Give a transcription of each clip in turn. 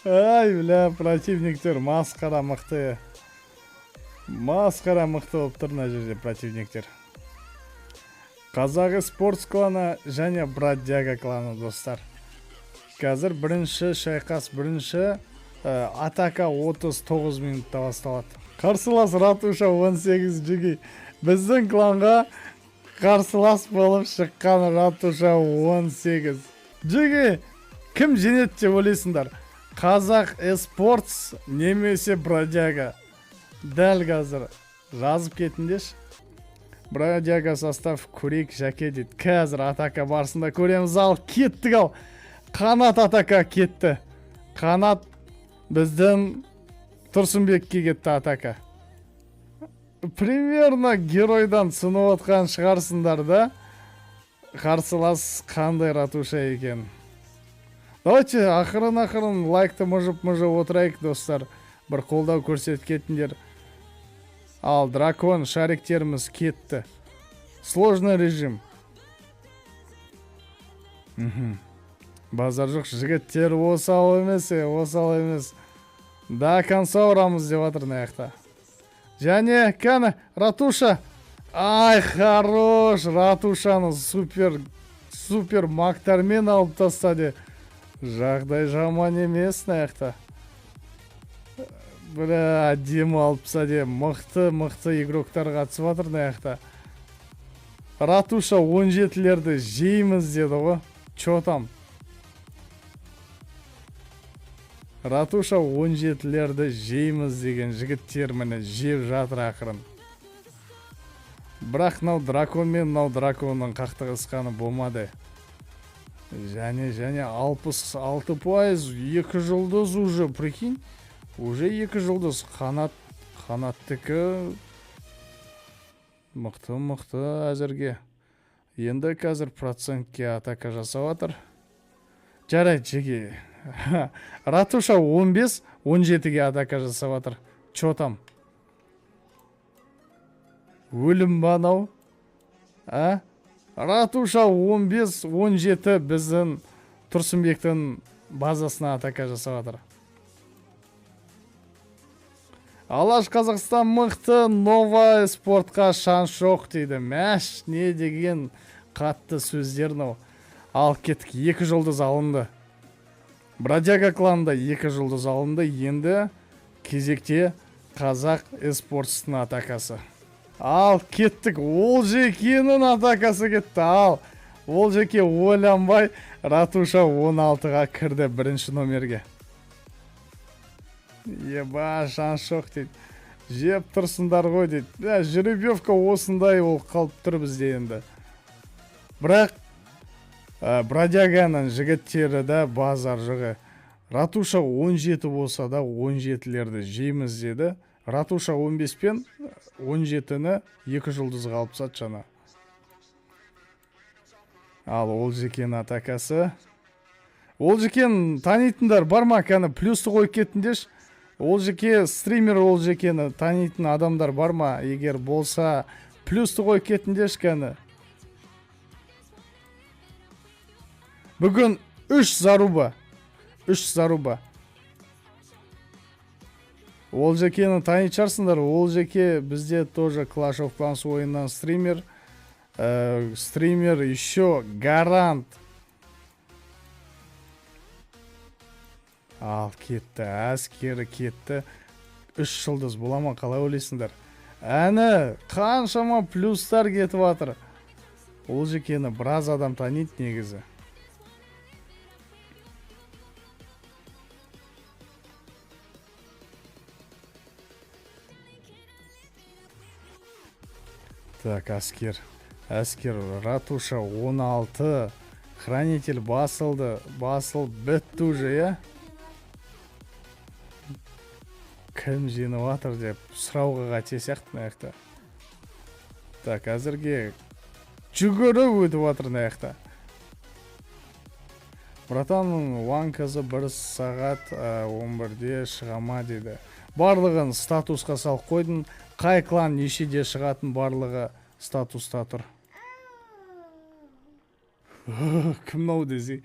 Ай, бля, противниктер масқара мықты. Масқара мықты болып тұр мына жерде противниктер. Қазақ спортс кланы және Бродяга кланы достар. Қазір бірінші шайқас, бірінші атака 39 минутта басталады. Қарсылас Ратуша 18 жүгі. Біздің кланға қарсылас болып шыққан Ратуша 18 жүгі. Кім женет деп ойлайсыңдар? Қазақ спортс немесе Бродяга? Дәл қазір жазып кетіндеш. Бродяга состав көрейік жәке дейді. Қазір атака барысында көреміз. Ал кеттік ал. Қанат атака кетті. Қанат біздің Тұрсынбекке кетті атака. Примерно геройдан сынып отқан шығарсыңдар да. Қарсылас қандай Ратуша екен. Давайте ақырын лайкты мұжып отырайық достар. Бір қолдау көрсеткетіндер. Ал дракон шариктеріміз кетті. Сложный режим. Базар жоқ жігіттер осал емес. Да, конца ұрамыз деп атыр наяқта. Және кәні Ратуша. Ай, хорош. Ратушаны супер мактармен алып тастады. Жағдай жаман емес наяқта. Бля, демі алып тастады. Мықты игроктар қатысып атыр наяқта. Ратуша 17-лерді жейміз деді ғой. Чо там? Ратуша 17-лерді жейміз деген жігіттер міне жеп жатыр ақырын. Бірақ нау дракон мен нау драконның қақтығысқаны болмады. Және 66%, 2 жұлдыз уже, прикинь. Уже 2 жұлдыз. Қанаттыкі мықты әзірге. Енді қазір процентке атака жасап атыр. Жарайды жеге. Ратуша 15, 17-ге атака жасап атыр. Чо там? Өлім банау? Ратуша 15, 17 біздің Тұрсынбектің базасына атака жасап атыр. Алаш Қазақстан мықты, нова спортқа шанс жоқ дейді. Мәш, не деген қатты сөздер нау. Ал кеттік, 2 жұлдыз алынды. Бродяга кланында 2 жұлдыз алынды. Енді кезекте Қазақ спортстың атакасы. Ал кеттік, Олжекенің атакасы кетті. Ал Олжеке ойланбай Ратуша 16-ға кірді бірінші номерге. Еба, шанс жоқ дейді. Жеп тұрсындар ғой дейді. Жеребьевка осындай ол қалып тұр бізде енді. Бірақ Бродяганың жігіттері да базар жығы. Ратуша 17 болса да 17-лерді жейміз деді. Ратуша 15 пен 17-ні 2 жұлдызға алып сат жана. Ал Олжекен атакасы. Олжекен танитындар бар ма? Кәні плюсты қойып кеттіндеш. Олжеке, стример Олжекені танитын адамдар бар ма? Егер болса, плюсты қойып кеттіндеш кәні. Бүгін 3 заруба. Олжекені танит шығарсыңдар. Олжеке бізде тоже Clash of Clans ойыннан стример. Стример еще гарант. Ал кетті, әскері кетті. 3 жұлдыз болама, қалай ойлайсыңдар? Әні қаншама плюстар кетіп атыр. Олжекені біраз адам танит негізі. Так, әскер Ратуша 16, хранитель басыл бітті уже, я? Кім жеңіп атыр деп сұрауға қате сияқты наяқта. Так, әзірге жүгіріп өтіп атыр наяқта. Братанның ванкасы 1 сағат 11-де шығама деді. Барлығын статусқа салып қойдың. Қай клан нешеде шығатын барлығы статуста тұр. Кім нау десе.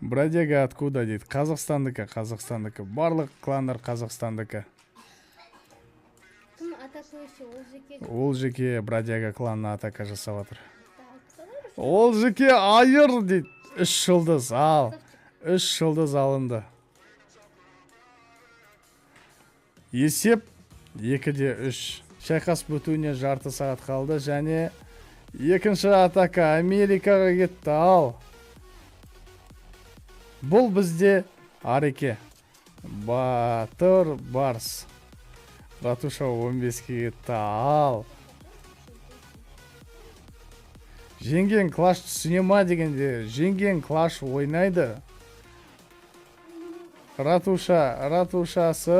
Бродяга откуда дейді? Қазақстандікі. Барлық кландар Қазақстандікі. Кім атакующий? Ол жеке. Ол жеке бродяга кланына атака жасап жатыр. Ол жеке айыр дейді. 3 жылдыз ал. 3 жылдыз алынды. Есеп 2-3. Шайқас бітуіне жарты сағат қалды және екінші атака Америкаға кетті. Ал. Бұл бізде Ареке. Батыр Барс. Ратуша 15-ке кетті. Ал. Жеңген клаш түсіне ма дегенде, жеңген клаш ойнайды. Ратушасы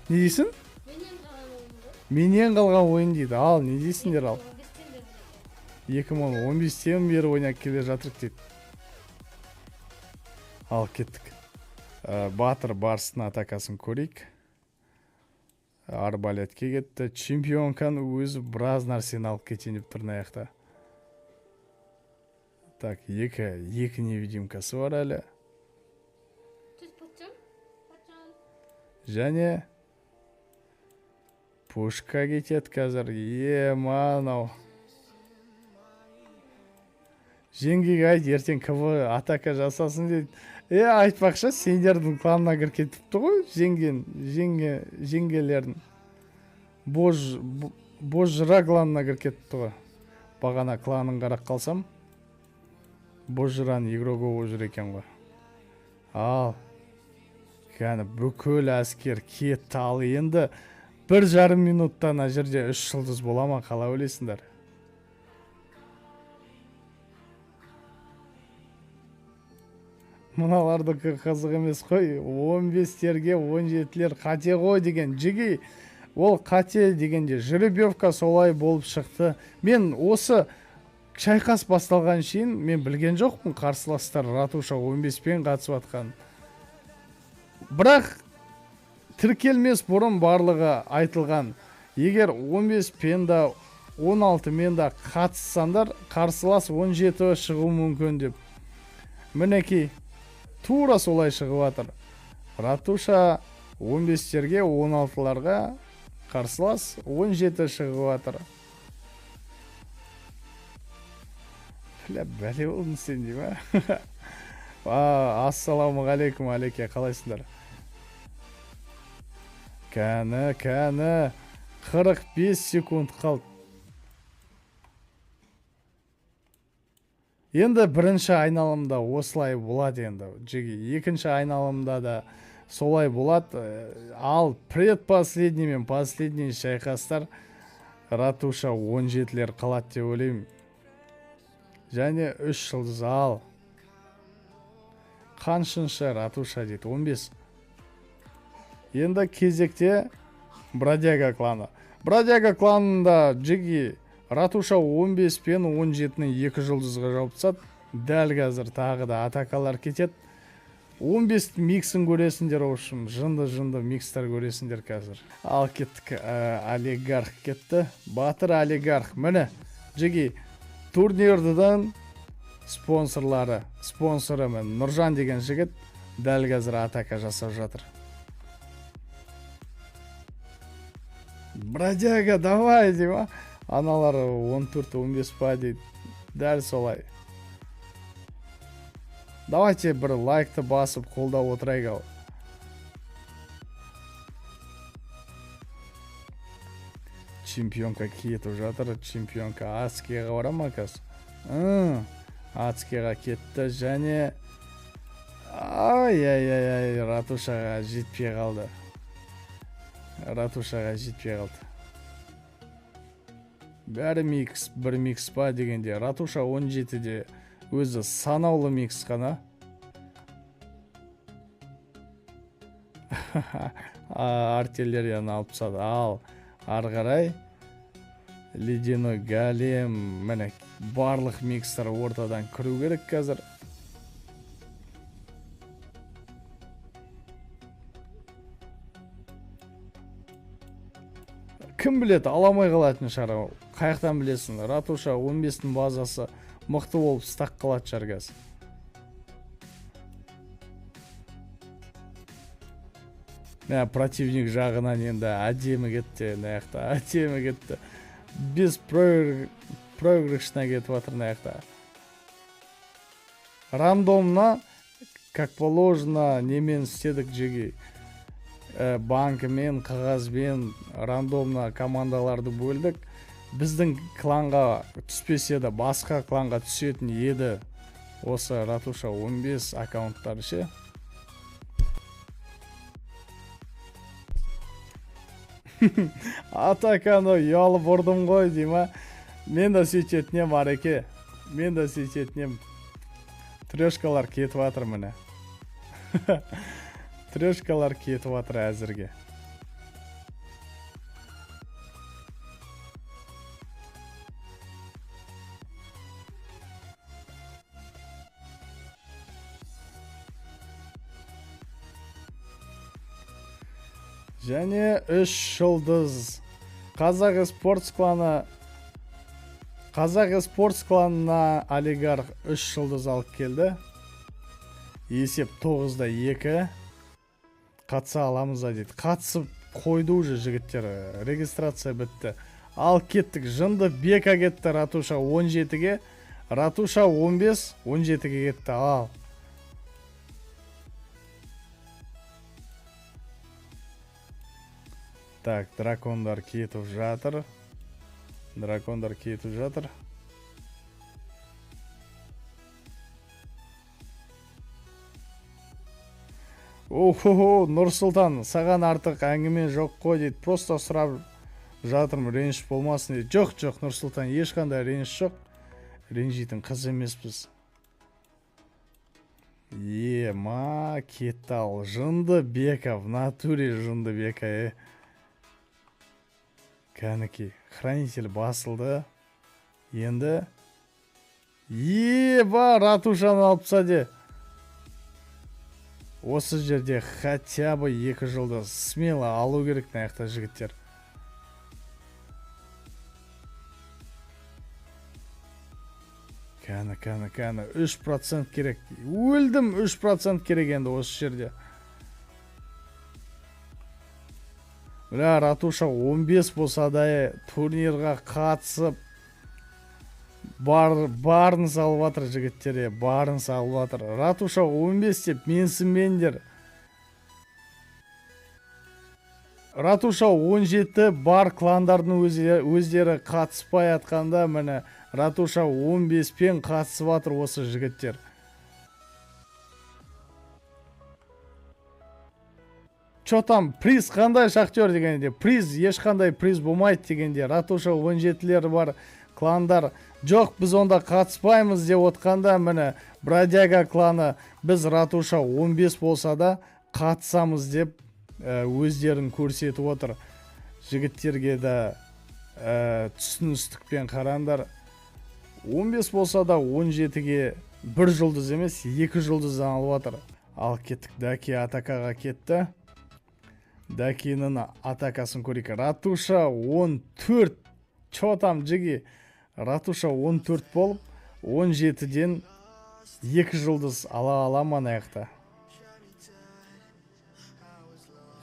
не дейсің? Менен қалған ойын дейді. Ал, не дейсіңдер ал? 2015-тен бері ойнап келе жатырық дейді. Ал, кеттік. Батыр Барстың атакасын көрейік. Арбалетке кетті. Чемпионкан өзі біраз нәрсені алып кетен деп тұрын аяқта. Так, екі невидимкасы бар әлі. Және пушка кетеді қазір. Манау. Жеңгеге айт, ертең КВ атака жасасын дейді. Айтпақша, сендердің кланына кір кетіпті ғой, жеңгелердің. Божыра кланына кір кетіпті ғой. Бағана кланын қарақ қалсам, Божыран игрогово жүр екен ғой. Ал. Кәні бүкіл әскер кетті. Ал енді 1,5 минуттан жерде 3 жылдыз бола ма, қала өлесіңдер. Мыналардікі қызық емес қой. 15-терге 17-лер қате ғой деген. Жеге ол қате дегенде жеребьевка солай болып шықты. Мен осы шайқас басталған шейін мен білген жоқпын қарсыластар Ратуша 15-пен қатысып атқан. Бірақ тіркелмес бұрын барлығы айтылған. Егер 15-пен да 16-мен да қатыссандар, қарсылас 17 шығу мүмкін деп. Мінекей, тура солай шығып атыр. Ратуша 15-терге 16-ларға қарсылас 17 шығып атыр. Бәле болдың сен дей ма? Ассаламу алейкум, Алеке, қалайсыңдар? Кәні, 45 секунд қалды. Енді бірінші айналымда осылай болады енді. Екінші айналымда да солай болады. Ал предпоследний мен последний шайқастар Ратуша 17-лер қалады деп ойлаймын. Және 3 жылдыз ал. Қаншыншы Ратуша дейді? 15. Енді кезекте Бродяга кланы. Бродяга кланында жеге Ратуша 15 пен 17-ні 2 жылдызға жауыпсат. Дәл қазір тағы да атакалар кетеді. 15 миксін көресіңдер оушым. Жынды микстер көресіңдер қазір. Ал кеттік. Олигарх кетті. Батыр олигарх. Міне, жеге турнирден спонсоры мен Нұржан деген жігіт дәл қазір атака жасап жатыр. Бродяга, давай дейма. Аналары 14-15 па дейді. Дәл солай. Давайте бір лайкты басып қолдап отырайық ау. Чемпионка кетіп жатыр. Чемпионка Ацкеға бара ма кәз? Ацкеға кетті және Ратушаға жетпей қалды. Бәрі микс, бір микс па дегенде. Ратуша 17-де өзі санаулы микс қана. Артиллерияны алып тастады. Ал арғарай ледяной голем, міне барлық микстер ортадан кіру керек қазір. Кім біледі, аламай қалатын шығар. Қаяқтан білесің? Ратуша 15-дің базасы мықты болып стақ қалады шығар қазір. Противник жағынан енді әдемі кетті, әдемі кетті. Без проигрышына кетіп жатыр мына рандомно, как положено, немен істедік жеге. Банкымен, қағазбен рандомно командаларды бөлдік. Біздің кланға түспесе де басқа кланға түсетін еді. Осы Ратуша 15 аккаунттары ше. Атаканы ұялып ұрдым ғой дейма. Мен де сөйтетінем ареке. Мен де сөйтетінем. Трешкалар кетіп атыр міне. Трешкалар кетіп атыр әзірге. Және 3 жұлдыз. Қазақ спортс кланына олигарх 3 жұлдыз алып келді. Есеп 9-да 2. Қатса аламыз дейді. Қатсып қойды уже жігіттер. Регистрация бітті. Ал кеттік. Жынды Бека кетті Ратуша 17-ге. Ратуша 15, 17-ге кетті. Ал. Так, дракондар кетіп жатыр. Охо, Нұрсұлтан, саған артық әңгіме жоқ қой дейді. Просто сұрап жатырмын, реніш болмасын дейді. Жоқ, Нұрсұлтан, ешқандай реніш жоқ. Ренжитін қыз емеспіз. Ма, кетті ал. Жынды Бека, в натуре жынды Бека, Кәнеки, хранитель басылды. Енді. Ратушаны алып саде. Осы жерде хотя бы 2 жылды смело алу керек наяқта жігіттер. Кәні, 3% керек. Өлдім, 3% керек енді осы жерде. Бля, Ратуша 15 болса да турнирға қатысып барын салып атыр жігіттере, барын салып атыр. Ратуша 15 деп менсінбеңдер. Ратуша 17 бар кландардың өздері қатыспай атқанда, міне Ратуша 15 пен қатысып атыр осы жігіттер. Чо там, приз қандай шахтер дегенде? Приз, ешқандай приз болмайды дегенде. Ратуша 17-лер бар кландар. Жоқ, біз онда қатыспаймыз деп отқанда, міне Бродяга кланы біз Ратуша 15 болса да қатысамыз деп өздерін көрсетіп отыр. Жігіттерге де түсіністікпен қарандар. 15 болса да 17-ге 1 жұлдыз емес, 2 жұлдыздан алып отыр. Ал кеттік, Даки атакаға кетті. Дакинің атакасын көрейік. Ратуша 14. Чо там жеге? Ратуша 14 болып, 17-ден 2 жұлдыз ала ма аяқта.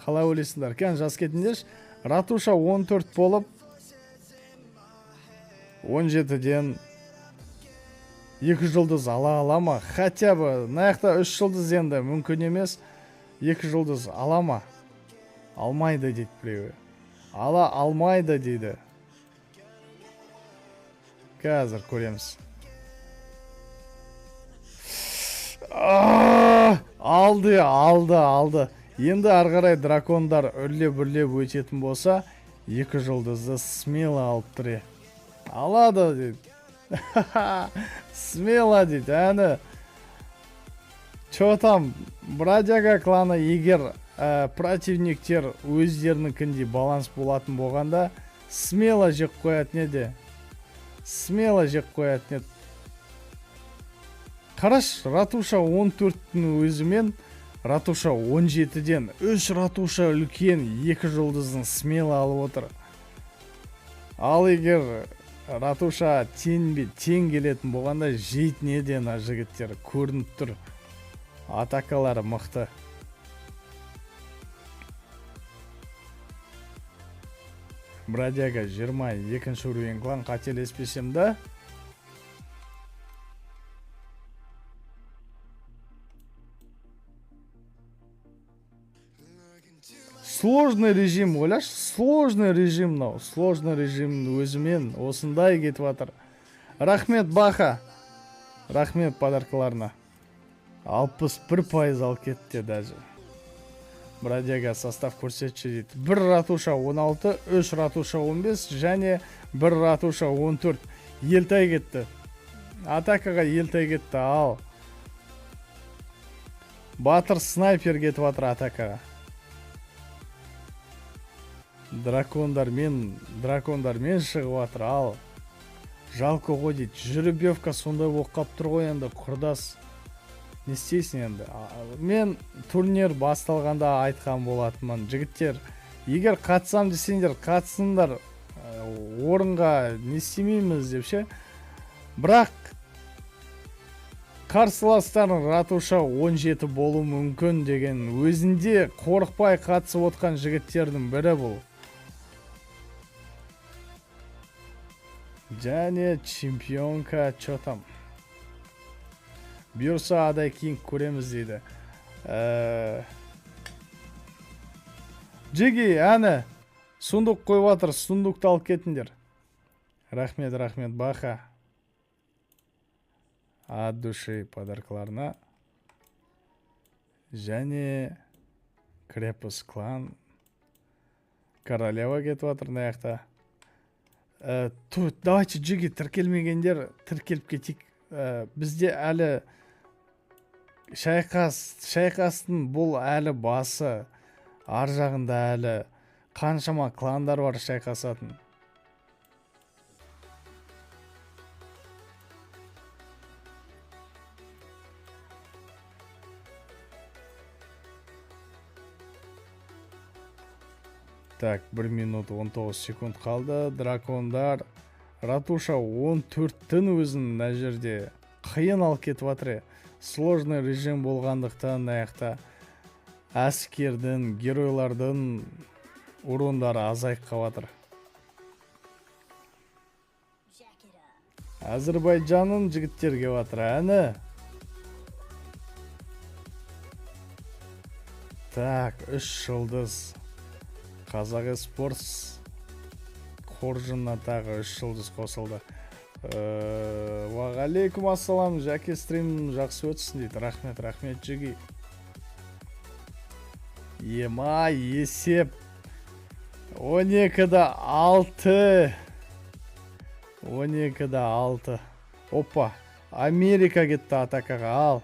Қалай ойлайсыңдар? Кен жас кетіндеш. Ратуша 14 болып, 17-ден 2 жұлдыз ала ма? Хотя бы, аяқта 3 жұлдыз енді мүмкін емес. 2 жұлдыз ала ма? Алмайды дейді біреуі. Алмайды дейді. Қазір көреміз. Алды. Енді арғарай дракондар үрлеп өтетін болса, 2 жұлдызды смело алып тұр. Алады дейді. Смело дейді. Әні. Чо там, Бродяга кланы егер противниктер өздерінікіндей баланс болатын болғанда, смело жек қоятын еді. Қараш, Ратуша 14-дің өзімен Ратуша 17-ден 3 Ратуша үлкен 2 жұлдыздың смело алып отыр. Ал егер Ратуша тең келетін болғанда жейтін еден жігіттер көрініп тұр. Атакалары мықты. Бродяга 22 уровень клан, қателеспесем да. Сложный режим, ойлашы, сложный режим мынау. Сложный режимнің өзімен осындай кетіп жатыр. Рахмет Баха. Рахмет подаркаларына. 61% алып кетті даже. Бродяга состав көрсетші дейді. 1 ратуша 16, 3 ратуша 15 және 1 ратуша 14. Елтай кетті. Атакаға елтай кетті, ал. Батыр снайпер кетіп жатыр атакаға. Дракондармен шығып жатыр, ал. Жалко ғой дейді. Жеребьевка сондай болып қалып тұр ғой енді, құрдас. Не істейсің енді? Мен турнир басталғанда айтқан болатынмын. Жігіттер, егер қатысам десеңдер, қатысыңдар, орынға не істемейміз деп ше. Бірақ қарсыластарын ратуша 17 болу мүмкін деген өзінде қорықпай қатысып отқан жігіттердің бірі бұл. Және чемпионка чо там? Бұйырса адай кейін көреміз дейді. Джиги, әні сундук қойып жатыр, сундукты алып кетіңдер. Рахмет, рахмет Баха. От души подаркаларына. Және Крепос клан. Королева кетіп жатыр наяқта. Давайте Джиги, тіркелмегендер тіркеліп кетейік. Бізде әлі шайқастың бұл әлі басы, ар жағында әлі қаншама кландар бар шайқасатын. Так, 1 минут 19 секунд қалды. Дракондар ратуша 14-тің өзін мына жерде қиын алып кетіп жатыр. Сложный режим болғандықтан аяқта әскердің, геройлардың урондары азайып қалып жатыр. Әзірбайжанның жігіттер келіп жатыр, әні. Так, 3 жұлдыз. Қазақ Спортс қоржынына тағы 3 жұлдыз қосылды. Уағалейкум ассалам, Жәке, стрим жақсы өтсін дейді. Рахмет, рахмет Жиги. Ема, есеп 12-да 6. 12-да 6. Опа, Америка кетті атакаға, ал.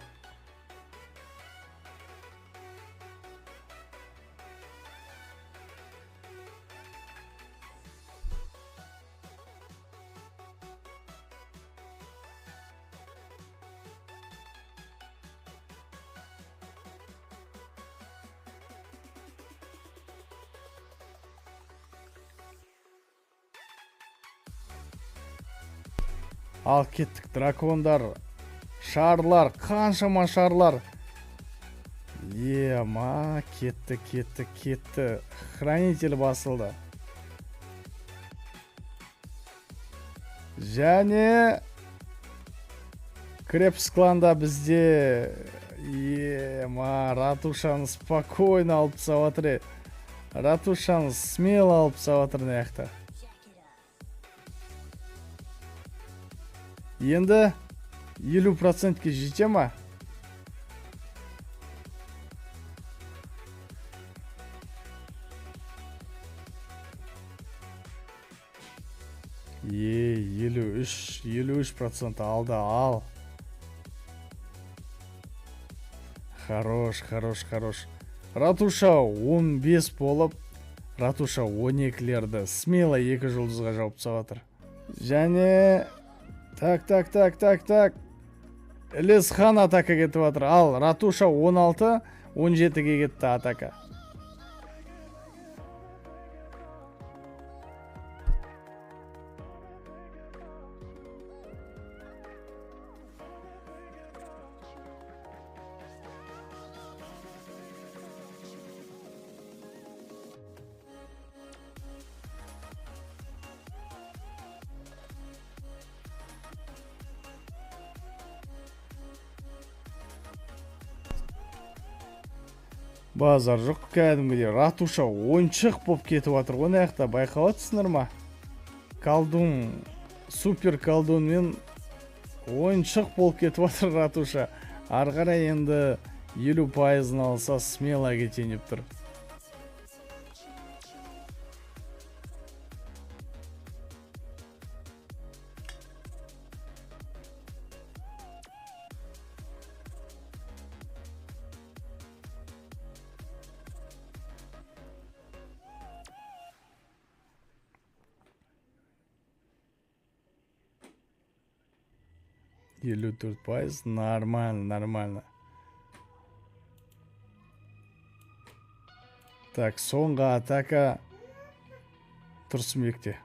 Ал кеттік, дракондар, шарлар, қаншама шарлар. Ема, кетті. Хранитель басылды. Және Крепс кланда бізде ема, ратушаны спокойно алып саватыр. Ратушаны смело алып саватыр наяқта. Енді 50%-ке жете ма? Е, 53% алды, ал. Хорош. Ратуша 15 болып, ратуша 12-лерді смело 2 жұлдызға жауып саватыр. Және Так. Ілесхан атака кетіп жатыр. Ал, ратуша 16, 17-ге кетті атака. Базар жоқ, кәдімгідей ратуша ойыншық болып кетіп жатыр ғой мына жақта, байқап жатсыңдар ма? Колдун, супер колдунмен ойыншық болып кетіп жатыр ратуша. Ары қарай енді 50% алса смело кетейін деп тұр. Елу 4%, нормально. Так, соңғы атака Тұрсынбекте.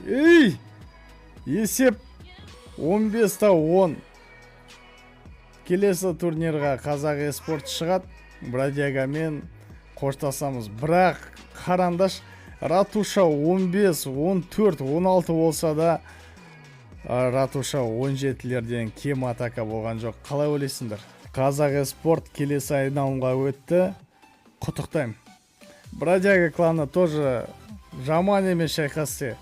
Ей! Есеп 15-10. Келесі турнирға қазақ эспорт шығады. Бродягамен қоштасамыз. Бірақ қарандаш, ратуша 15, 14, 16 болса да ратуша 17-лерден кем атака болған жоқ. Қалай ойлайсыңдар? Қазақ эспорт келесі айналымға өтті. Құттықтаймын. Бродяга кланы тоже жаман емес шайқасты.